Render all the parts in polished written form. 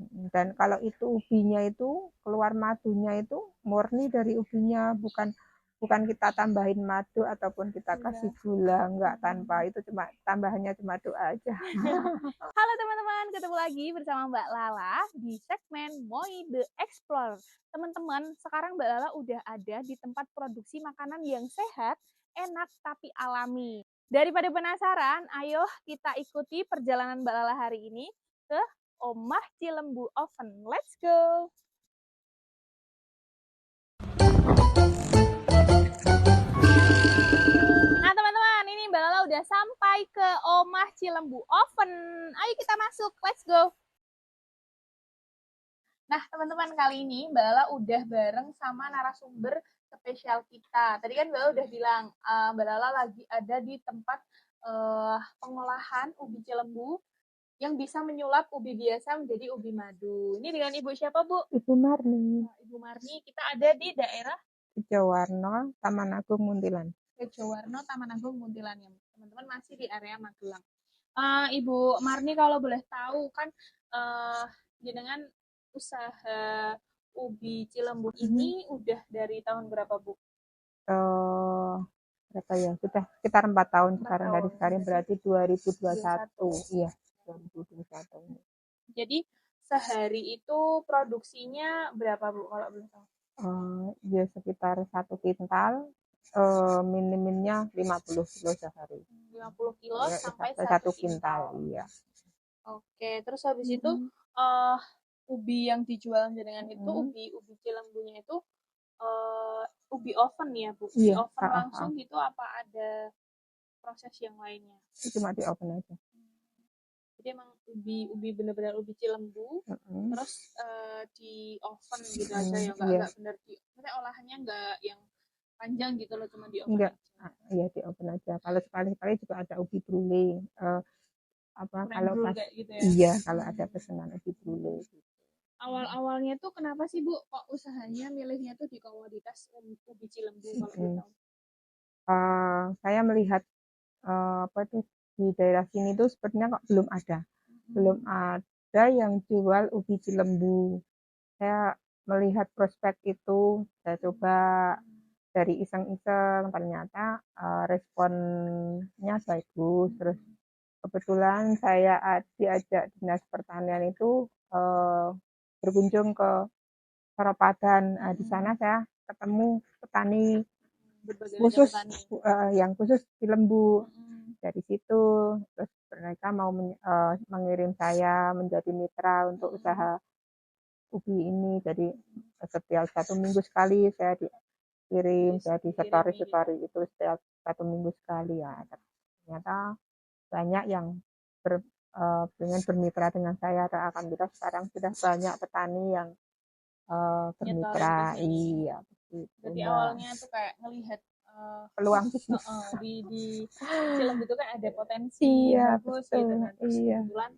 Dan kalau itu ubinya itu keluar madunya itu murni dari ubinya, bukan bukan kita tambahin madu ataupun kita kasih Gula. gula, enggak, tanpa itu cuma tambahannya cuma doa aja. Halo teman-teman, ketemu lagi bersama Mbak Lala di segmen Moi The Explorer. Teman-teman, sekarang Mbak Lala udah ada di tempat produksi makanan yang sehat, enak, tapi alami. Daripada penasaran, ayo kita ikuti perjalanan Mbak Lala hari ini ke Omah Cilembu Oven. Let's go! Nah teman-teman, ini Mbak Lala udah sampai ke Omah Cilembu Oven. Ayo kita masuk, let's go! Nah, teman-teman, kali ini Mbak Lala udah bareng sama narasumber spesial kita. Tadi kan Mbak Lala udah bilang, Mbak Lala lagi ada di tempat pengolahan ubi cilembu yang bisa menyulap ubi biasa menjadi ubi madu. Ini dengan Ibu siapa, Bu? Ibu Marni, Ibu Marni. Kita ada di daerah Jawarno, Taman Agung, Muntilan. Tejowarno, Taman Agung, Muntilan. Ya. Teman-teman masih di area Magelang. Ibu Marni, kalau boleh tahu kan jenengan usaha ubi Cilembu ini udah dari tahun berapa, Bu? Eh, berapa ya? Sudah sekitar 4 tahun 4 sekarang, dari tahun. sekarang berarti 2021. 21. Iya, 2021. Jadi sehari itu produksinya berapa, Bu, kalau boleh tahu? Ya sekitar 1 kintal, minimumnya 50 kilo sehari. 50 kilo Ya, sampai sampai 1 1 kintal, kintal. iya. Oke, terus habis itu uh, ubi yang dijual jenengan itu ubi Cilembunya itu ubi oven ya, Bu? Di Iya, oven langsung gitu apa ada proses yang lainnya? cuma di oven aja. Jadi emang ubi bener-bener ubi Cilembu, Mm-mm. terus di oven gitu aja ya, Iya, nggak bener di, maksudnya olahannya nggak yang panjang gitu loh, cuma di oven enggak. aja. Iya, di oven aja. Kalau sekali-sekali juga ada ubi brulee. Apa kalau Krembul pas, kayak gitu ya. iya, kalau ada pesanan ubi brulee gitu. Awal-awalnya tuh kenapa sih, Bu, kok usahanya milihnya tuh di komoditas ubi Cilembu kalau boleh tahu? Saya melihat apa itu di daerah sini tuh sepertinya kok belum ada yang jual ubi Cilembu. Saya melihat prospek itu, saya coba dari iseng-iseng, ternyata responnya bagus. Terus kebetulan saya diajak dinas pertanian itu berkunjung ke Soropadan. Di sana saya ketemu petani Berbagai macam khusus, petani. yang khusus di lembu. Dari situ terus mereka mau mengirim saya menjadi mitra untuk usaha ubi ini. Jadi setiap 1 minggu sekali saya dikirim, saya di Dikirimi gitu. story itu setiap 1 minggu sekali ya. Ternyata banyak yang pengen bermitra dengan saya. Alhamdulillah sekarang sudah banyak petani yang Nyetorin ke bermitra. sini. Iya, begitu Berarti Mbak. awalnya tuh kayak ngelihat Peluang bisnis. di Cilembu tuh kan ada potensi Iya, bagus betul. gitu. Nah, terus Iya, kebetulan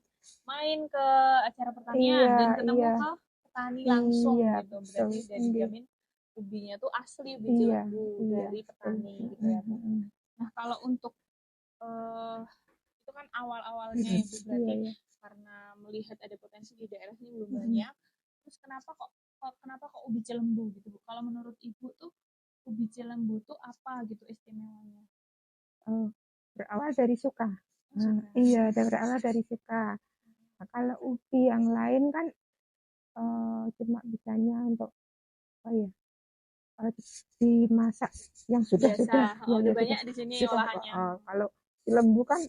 main ke acara pertanian iya, dan ketemu iya, ke petani langsung iya, gitu. betul. Berarti udah Iya, dijamin ubinya tuh asli ubi iya, Cilembu iya, dari betul. petani gitu ya, Bu. Nah, kalau untuk eh, itu kan awal-awalnya Ibu Iya, berarti iya. karena melihat ada potensi di daerah ini belum banyak. Terus kenapa kok ubi Cilembu gitu, Bu? Kalau menurut Ibu tuh ubi Cilembu tuh apa gitu istimewanya? Oh, berawal dari suka. Suka. Iya, berawal dari suka. Nah, kalau ubi yang lain kan cuma bisanya untuk apa ya? eh, dimasak yang Biasa, sudah-sudah, ya, udah ya sudah banyak di sini sudah. olahannya. Kalau di lembu kan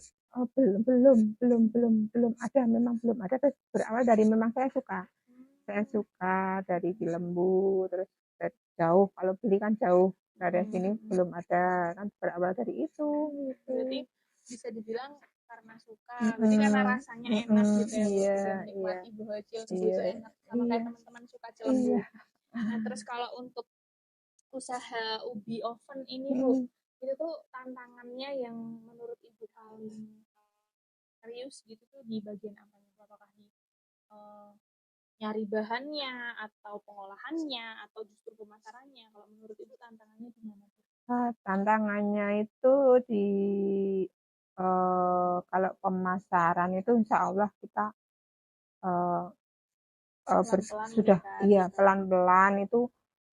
belum ada, memang belum ada. Terus berawal dari memang saya suka dari di lembu, terus dari jauh, kalau beli kan jauh dari sini, belum ada, kan berawal dari itu gitu. Berarti bisa dibilang karena suka, berarti karena rasanya enak gitu ya, Bu. Iya, Udah iya, menikmati bahwa Cilembu iya, itu enak, sama iya, kayak teman-teman suka iya. Cilembu. Nah, terus kalau untuk usaha ubi oven ini, Bu, Mm, itu tuh tantangannya yang menurut Ibu paling serius gitu tuh di bagian apanya? Apakah di eh, nyari bahannya atau pengolahannya atau justru pemasarannya? Kalau menurut Ibu tantangannya di mana tuh? Tantangannya itu di kalau pemasaran itu insya Allah kita Pelan-pelan sudah meningkat iya gitu. pelan-pelan itu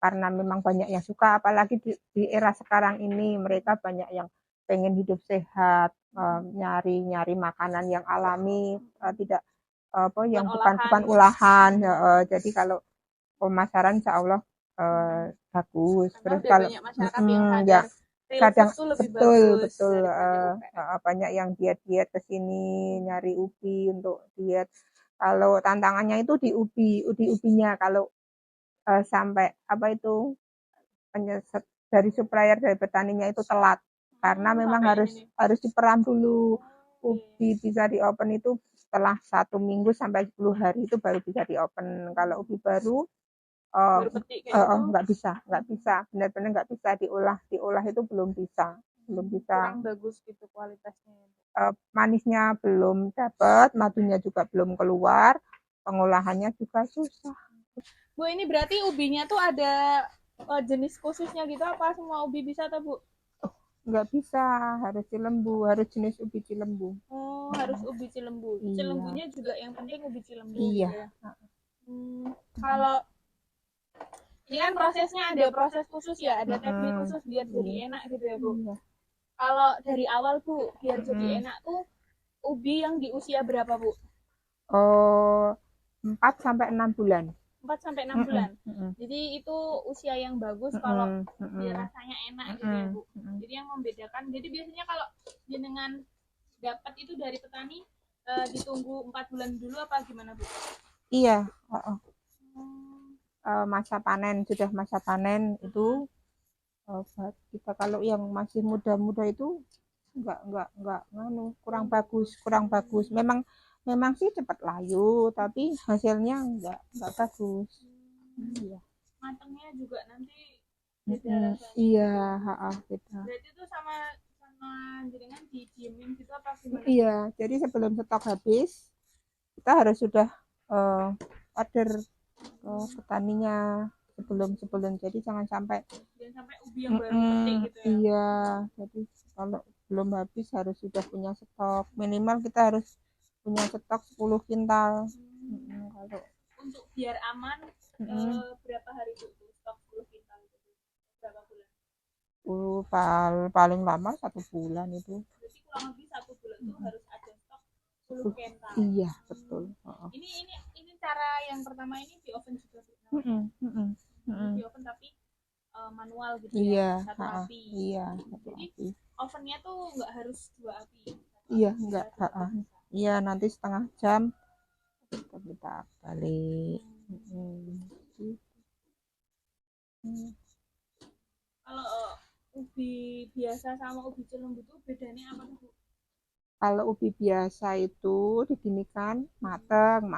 karena memang banyak yang suka, apalagi di era sekarang ini mereka banyak yang pengen hidup sehat, nyari makanan yang alami, tidak apa Bukan yang bukan olahan. bukan olahan, jadi kalau pemasaran insya Allah bagus. Karena Terus udah kalau banyak masyarakat yang ya sadar real food kadang tuh lebih betul bagus betul daripada UPF. banyak yang diet-diet ke sini nyari ubi untuk diet. Kalau tantangannya itu di ubinya kalau sampai apa itu penyeset dari supplier dari petaninya itu telat karena memang harus Ini. harus diperam dulu. Oke. Ubi bisa diopen itu setelah 1 minggu sampai 10 hari itu baru bisa diopen. Kalau ubi baru Baru petik kayak gitu. nggak bisa, benar-benar nggak bisa diolah itu belum bisa, Kurang bagus gitu kualitasnya. manisnya belum dapat, madunya juga belum keluar, pengolahannya juga susah. Bu, ini berarti ubinya tuh ada jenis khususnya gitu apa semua ubi bisa tuh Bu? Nggak bisa, harus cilembu, harus jenis ubi cilembu. Oh, harus ubi cilembu. Iya. Cilembunya juga yang penting ubi cilembu Iya. gitu ya. Kalau ini kan prosesnya ada proses khusus ya, ada teknik khusus biar jadi enak gitu ya Bu. Iya. Kalau dari awal Bu, biar jadi enak tuh ubi yang di usia berapa Bu? Oh, 4 sampai 6 bulan. 4 sampai 6 bulan. Jadi itu usia yang bagus kalau biar rasanya enak gitu ya Bu. Jadi yang membedakan, jadi biasanya kalau jenengan dapat itu dari petani ditunggu 4 bulan dulu apa gimana Bu? Iya, masa panen sudah masa panen itu kita kalau yang masih muda-muda itu nggak kurang bagus. Memang sih cepat layu tapi hasilnya nggak bagus. Iya. Matangnya juga nanti beda rasanya. Iya, beda. Berarti itu sama jaringan didiemin gitu apa gimana? Iya, jadi sebelum stok habis kita harus sudah order ke petaninya sebelum jadi jangan sampai ubi yang baru petik gitu ya. Iya, jadi kalau belum habis harus sudah punya stok, minimal kita harus punya stok 10 kintal. Kalau untuk biar aman berapa hari Bu stok 10 kintal itu? Berapa bulan? Paling lama 1 bulan itu. Berarti kurang lebih 1 bulan itu harus ada stok 10 kintal. Iya, betul. Ini cara yang pertama ini di oven juga Bu. Di oven tapi manual gitu ya, satu api. Iya, jadi ovennya tuh nggak harus 2 api. Iya, enggak. Iya, nanti setengah jam kita balik. Kalau ubi biasa sama ubi cilembu itu bedanya apa tuh? Kalau ubi biasa itu diginikan mateng,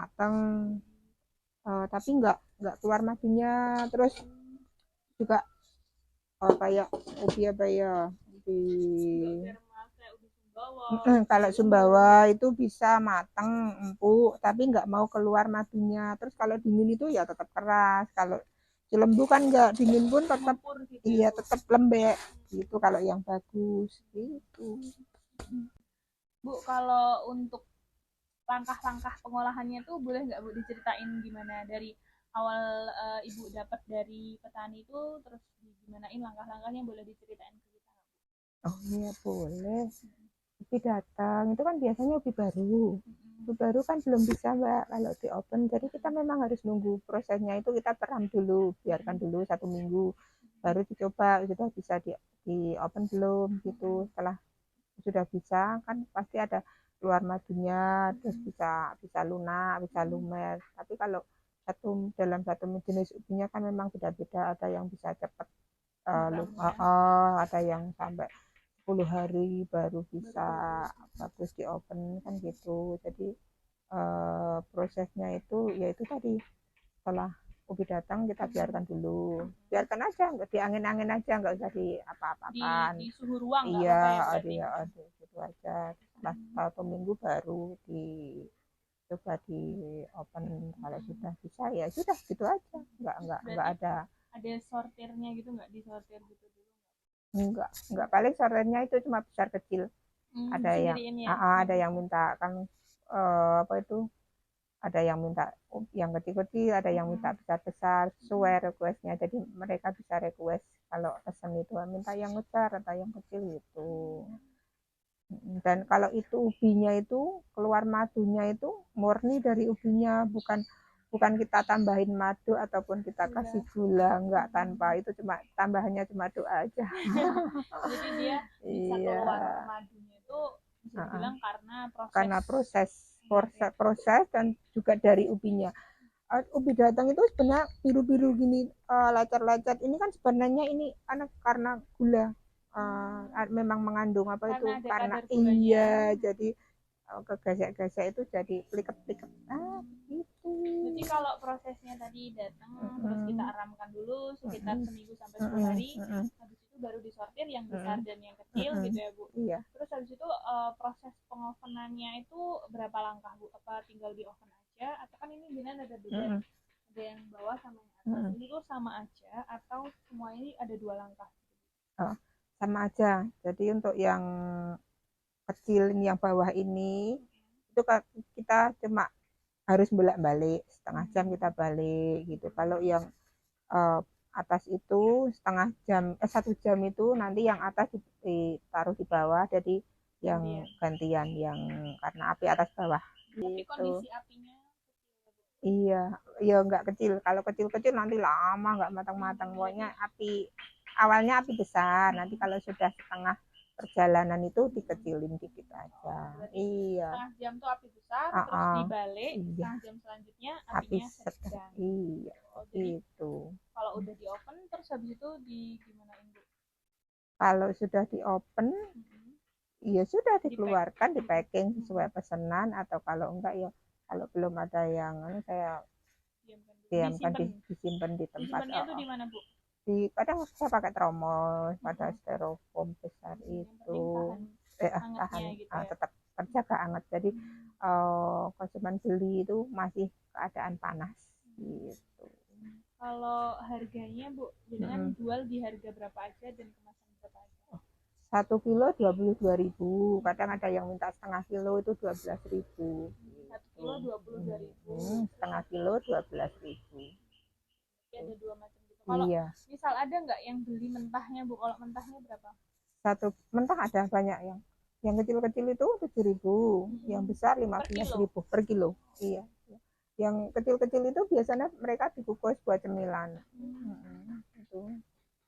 tapi nggak keluar madunya. Terus juga kayak ubi apa ya? Kalau Sumbawa itu bisa mateng, empuk, tapi nggak mau keluar madunya. Terus kalau dingin itu ya tetap keras. Kalau cilembu kan nggak dingin pun tetap gitu iya tetap lembek gitu kalau yang bagus gitu. Bu, kalau untuk langkah-langkah pengolahannya tuh boleh nggak Bu diceritain gimana dari awal Ibu dapat dari petani itu terus gimanain langkah-langkahnya boleh diceritain ke kita? Oh iya boleh. Ubi datang itu kan biasanya ubi baru kan belum bisa Mbak kalau di open, jadi kita memang harus nunggu prosesnya itu kita peram dulu, biarkan dulu 1 minggu baru dicoba sudah bisa di open belum gitu. Setelah sudah bisa kan pasti ada keluar madunya, terus bisa lunak, bisa lumer. Tapi kalau dalam satu jenis ubinya kan memang beda-beda, ada yang bisa cepat ada yang sampai 10 hari baru bisa bagus di oven kan gitu. Jadi prosesnya itu yaitu tadi setelah ubi datang kita biarkan dulu, biarkan aja nggak di angin-angin aja, nggak usah di apa-apakan di suhu ruang iya ada gitu aja. Setelah 1 minggu baru coba di oven, kalau sudah bisa ya sudah gitu aja, nggak ada sortirnya gitu, nggak disortir gitu dulu? Enggak, paling sortirnya itu cuma besar kecil. Ada yang ya? ada yang minta kan apa itu ada yang minta yang kecil-kecil, ada yang minta besar-besar, sesuai requestnya. Jadi mereka bisa request kalau pesen itu minta yang besar atau yang kecil gitu. Dan kalau itu ubinya itu keluar madunya itu murni dari ubinya, bukan bukan kita tambahin madu ataupun kita kasih gula, enggak, tanpa itu, cuma tambahannya cuma doa aja. Jadi dia bisa Iya. keluar madunya itu bisa dibilang karena proses dan juga dari ubinya. Ubi datang itu sebenarnya biru-biru gini, lecet-lecet ini kan sebenarnya ini karena gula, memang mengandung apa itu, karena iya, jadi kegesek-gesek itu jadi pliket-pliket gitu. Jadi kalau prosesnya tadi datang terus kita aramkan dulu sekitar seminggu sampai 10 hari, habis itu baru disortir yang besar dan yang kecil gitu ya Bu. Iya. Terus habis itu proses pengovenannya itu berapa langkah Bu? Apa tinggal di oven aja atau kan ini binan ada beda, ada yang bawah sama yang atas, ini tuh sama aja atau semua ini ada 2 langkah? Sama aja. Jadi untuk yang kecil yang bawah ini itu kita cuma harus bolak-balik setengah jam, kita balik gitu. Kalau yang atas itu setengah jam, 1 jam itu nanti yang atas ditaruh di bawah, jadi yang gantian yang karena api atas bawah. Tapi gitu. kondisi apinya iya, ya nggak kecil. Kalau kecil-kecil nanti lama nggak matang-matang. Pokoknya awalnya api besar, nanti kalau sudah setengah perjalanan itu dikecilin dikit aja. Iya. Setengah jam tuh api besar, terus dibalik, setengah jam selanjutnya apinya sedang. Iya. Itu. Kalau udah di oven, terus habis itu gimanain Bu? Kalau sudah di oven, ya sudah dikeluarkan, di packing sesuai pesanan, atau kalau enggak ya kalau belum ada yang saya diamkan, disimpan di tempat. Disimpannya tuh di mana Bu? Kadang saya pakai tromol pada styrofoam besar itu, tahan gitu ya? tetap terjaga hangat. Jadi konsumen beli itu masih keadaan panas gitu. Kalau harganya Bu, dengan jual di harga berapa aja dan kemasan berapa aja? 1 kilo 22.000, kadang ada yang minta setengah kilo itu 12.000. 1 kilo 22.000. Setengah kilo 12.000. Ada 2 macam gitu. Kalau iya. Misal ada nggak yang beli mentahnya Bu? Kalau mentahnya berapa? Satu mentah ada banyak yang kecil-kecil itu 7.000, yang besar 15.000 per kilo. Iya. Yang kecil-kecil itu biasanya mereka dikukus buat cemilan. Itu.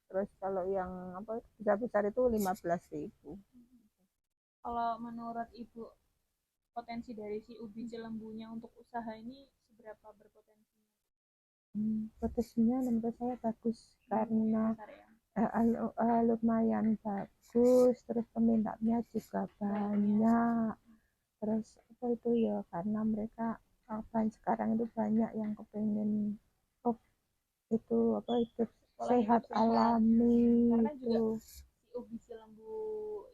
Terus kalau yang besar-besar itu 15.000. Kalau menurut Ibu, potensi dari si ubi cilembunya untuk usaha ini seberapa berpotensi? Potensinya menurut saya bagus karena lumayan bagus, terus peminatnya juga banyak. Terus apa itu ya, karena mereka sekarang itu banyak yang kepengen itu hidup sehat alami. Karena juga si ubi cilembu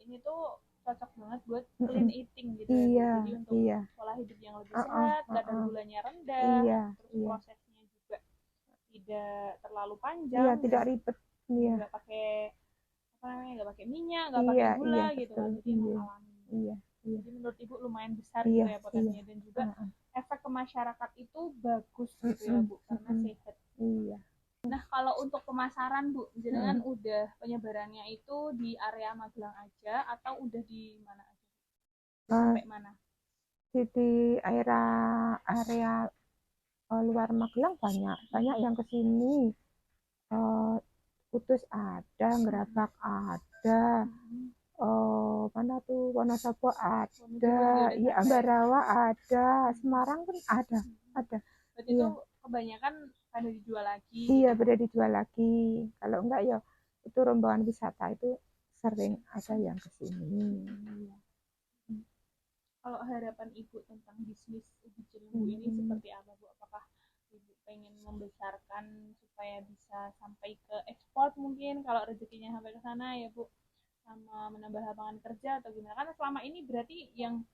ini tuh cocok banget buat clean eating gitu ya. Jadi untuk pola hidup yang lebih sehat, kadar gulanya rendah, terus prosesnya juga tidak terlalu panjang. Iya, tidak ribet. Iya. Nggak pakai minyak, nggak pakai gula gitu kan. Jadi alami. Iya. Jadi menurut Ibu lumayan besar gitu ya potensinya, dan juga efek ke masyarakat itu bagus gitu ya Bu, karena sehat. Iya. Nah kalau untuk pemasaran Bu, jangan udah penyebarannya itu di area Magelang aja atau udah di mana aja? Sampai mana? Di area luar Magelang banyak yang kesini. Kudus ada, Gerabak ada, mana tuh, Wonosobo ada, iya, Ambarawa ada, Semarang pun ada. Berarti itu kebanyakan pada dijual lagi. Iya, pada dijual lagi. Kalau enggak ya itu rombongan wisata itu sering ada yang kesini. Kalau harapan Ibu tentang bisnis ubi cilembu ini seperti apa Bu? Apakah Ibu pengen membesarkan supaya bisa sampai ke ekspor mungkin kalau rezekinya sampai ke sana ya Bu, sama menambah lapangan kerja atau gimana? Karena selama ini berarti yang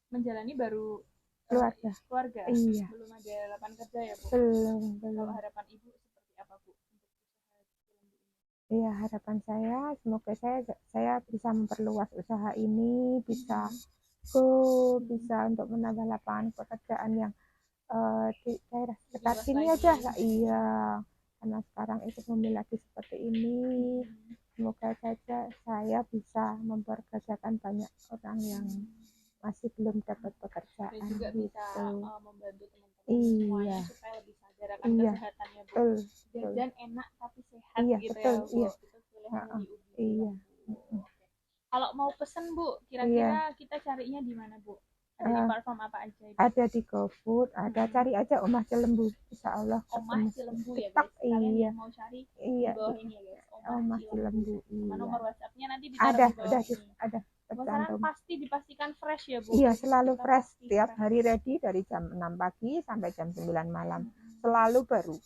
menjalani baru keluarga. Iya. Belum ada lapangan kerja ya Bu? Belum. Kalau harapan Ibu seperti apa Bu untuk usaha cilembu ini? Iya, harapan saya semoga saya bisa memperluas usaha ini, bisa untuk menambah lapangan pekerjaan yang Di daerah sekitar luas sini lagi. aja lah. Iya, karena sekarang ekonomi lagi seperti ini. Semoga saja saya bisa mempekerjakan banyak orang yang masih belum dapat Dan pekerjaan juga bisa gitu. membantu teman-teman semuanya Iya, supaya lebih sadar akan iya, kesehatannya, Bu. betul, betul. Jajan enak tapi sehat Iya, gitu betul, ya, Bu. iya. Itu pilihannya Heeh, di Ubi iya. Cilembu. Kalau mau pesen, Bu, Iya, kira-kira kita carinya di mana, Bu? Ada di eh, platform apa aja, Bu? ada di GoFood, ada cari aja Omah Cilembu, insya Allah Omah ketemu. Cilembu ya, TikTok, guys. Kalian iya, yang mau cari di iya, bawah ini ya, guys. Omah Omah Cilembu. Cilembu, Sama iya. nomor WhatsApp-nya nanti ditaruh Ada, di bawah ini. ada Pemasaran tercantum. pasti dipastikan fresh ya, Bu. Iya, selalu Kita fresh, pasti tiap fresh. hari ready dari jam 6 pagi sampai jam 9 malam. Selalu baru.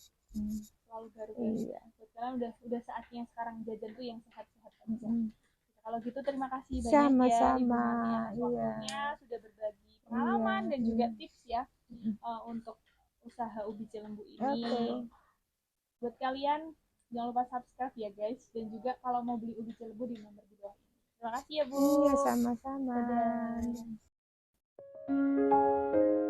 Selalu baru, guys. Iya. Sekarang udah saatnya sekarang jajan tuh yang sehat-sehat aja. Kalau gitu terima kasih banyak ya Ibu Sama-sama, Marni atas iya. waktunya sudah berbagi pengalaman dan juga tips ya untuk usaha ubi Cilembu ini. Oke. Buat kalian jangan lupa subscribe ya guys, dan juga kalau mau beli ubi Cilembu di nomor di bawah ini. Terima kasih ya Bu. Iya, sama-sama. Dadah.